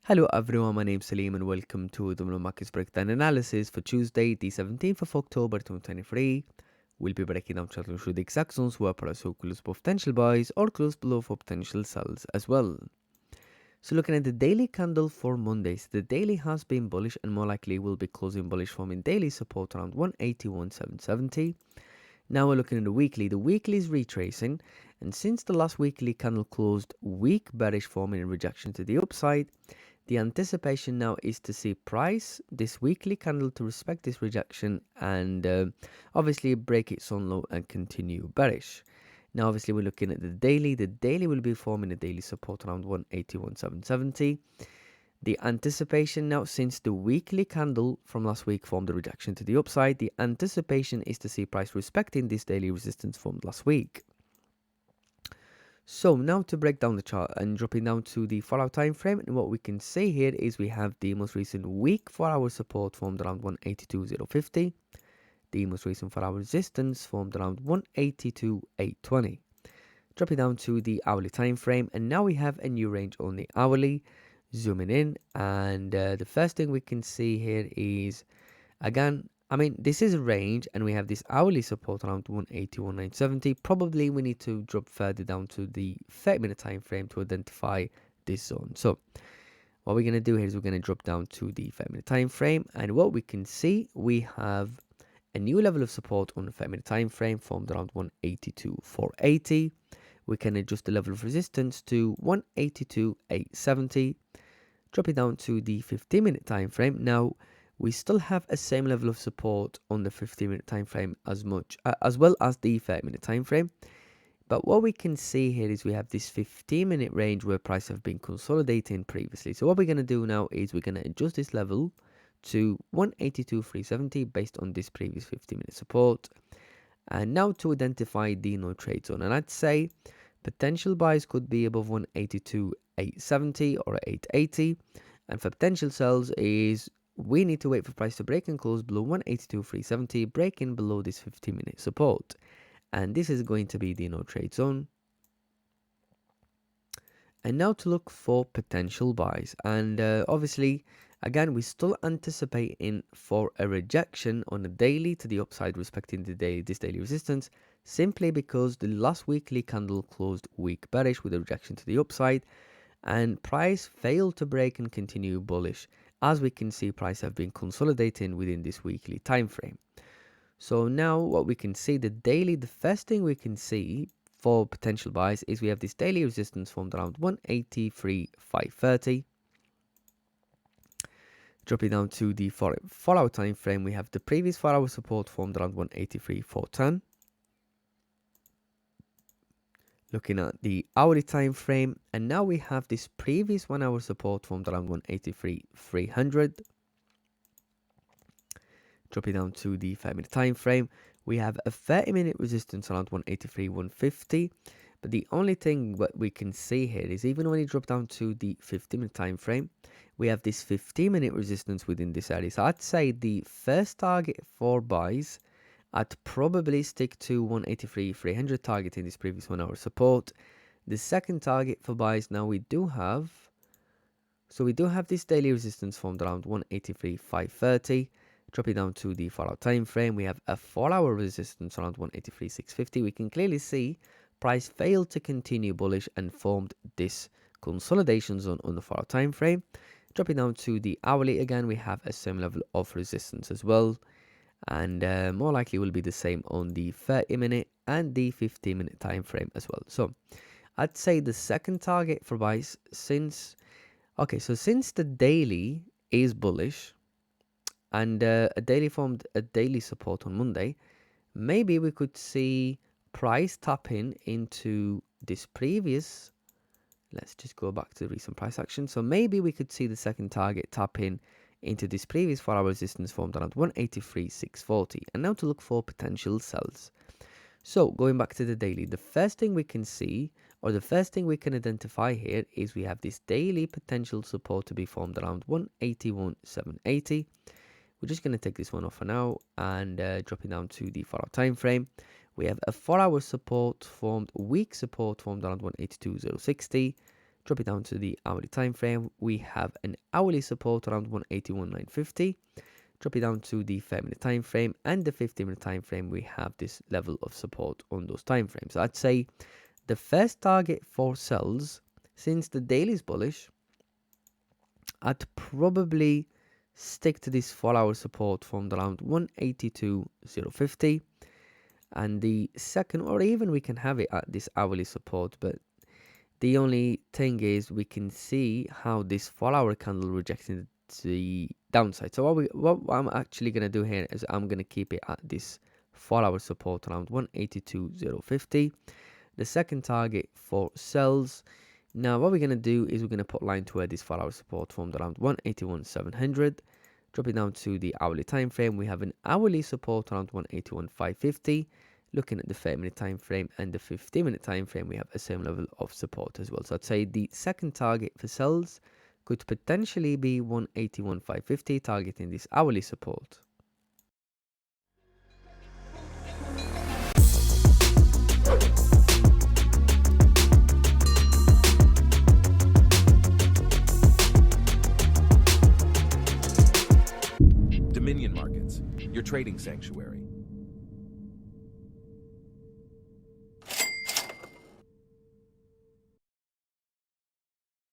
Hello everyone, my name is Salim and welcome to the Markets Breakdown Analysis for Tuesday, the 17th of October 2023. We'll be breaking down charts through the exact zones where price will close above potential buys or close below for potential sells as well. So looking at the daily candle for Mondays, the daily has been bullish and more likely will be closing bullish, forming daily support around 181,770. Now we're looking at the weekly. The weekly is retracing, and since the last weekly candle closed weak bearish, forming a rejection to the upside, the anticipation now is to see price this weekly candle to respect this rejection and obviously break its own low and continue bearish. Now obviously we're looking at the daily. The daily will be forming a daily support around 181,770. The anticipation now, since the weekly candle from last week formed a rejection to the upside, the anticipation is to see price respecting this daily resistance formed last week. So now to break down the chart and dropping down to the 4-hour time frame, and what we can see here is we have the most recent week 4-hour support formed around 182.050. The most recent 4-hour resistance formed around 182.820. Dropping down to the hourly time frame, and now we have a new range on the hourly. Zooming in, and the first thing we can see here is, again, this is a range and we have this hourly support around 181,970. Probably we need to drop further down to the 30-minute time frame to identify this zone. So what we're going to do here is we're going to drop down to the 30-minute time frame, and what we can see, we have a new level of support on the 30-minute time frame formed around 182,480. We can adjust the level of resistance to 182,870. Drop it down to the 15-minute time frame. Now we still have a same level of support on the 15-minute time frame as well as the 30-minute time frame. But what we can see here is we have this 15-minute range where price have been consolidating previously. So what we're going to do now is we're going to adjust this level to 182,370 based on this previous 15-minute support. And now to identify the no trade zone, and I'd say potential buys could be above 182,870 or 880, and for potential sells is we need to wait for price to break and close below 182,370, breaking below this 15-minute support, and this is going to be the no trade zone. And now to look for potential buys, and obviously again we're still anticipating for a rejection on the daily to the upside respecting this daily resistance, simply because the last weekly candle closed weak bearish with a rejection to the upside, and price failed to break and continue bullish. As we can see, price have been consolidating within this weekly time frame. So now what we can see, the daily, the first thing we can see for potential buys is we have this daily resistance formed around 183,530. Dropping down to the 4-hour time frame, we have the previous 4-hour support formed around 183,410. Looking at the hourly time frame, and now we have this previous 1-hour support formed around 183,300. Dropping down to the 5-minute time frame, we have a 30-minute resistance around 183,150. But the only thing what we can see here is even when you drop down to the 15-minute time frame, we have this 15-minute resistance within this area. So I'd say the first target for buys, I'd probably stick to 183,300 targeting this previous 1-hour support. The second target for buys, now we do have this daily resistance formed around 183,530. Dropping down to the 4-hour time frame, we have a 4-hour resistance around 183,650. We can clearly see price failed to continue bullish and formed this consolidation zone on the 4-hour time frame. Dropping down to the hourly, again we have a same level of resistance as well, and more likely will be the same on the 30-minute and the 15-minute time frame as well. So I'd say the second target for buys, since the daily is bullish and a daily formed a daily support on Monday, maybe we could see price tapping into this previous, let's just go back to the recent price action. So maybe we could see the second target tapping into this previous 4-hour resistance formed around 183,640. And now to look for potential sells. So going back to the daily, the first thing we can see, or the first thing we can identify here, is we have this daily potential support to be formed around 181,780. We're just going to take this one off for now, and dropping down to the 4-hour time frame, we have a 4-hour support formed, weak support formed around 182,060. Drop it down to the hourly time frame. We have an hourly support around 181,950. Drop it down to the 5-minute time frame and the 15-minute time frame. We have this level of support on those time frames. So I'd say the first target for sells, since the daily is bullish, I'd probably stick to this 4-hour support from around 182,050. And the second, or even we can have it at this hourly support, but the only thing is we can see how this 4-hour candle rejecting the downside. So what I'm actually going to do here is I'm going to keep it at this 4-hour support around 182,050. The second target for sells. Now what we're going to do is we're going to put line to where this 4-hour support formed around 181,700. Drop it down to the hourly time frame. We have an hourly support around 181,550. Looking at the 30-minute time frame and the 15-minute time frame, we have a same level of support as well. So I'd say the second target for sells could potentially be 181,550, targeting this hourly support. Dominion Markets, your trading sanctuary.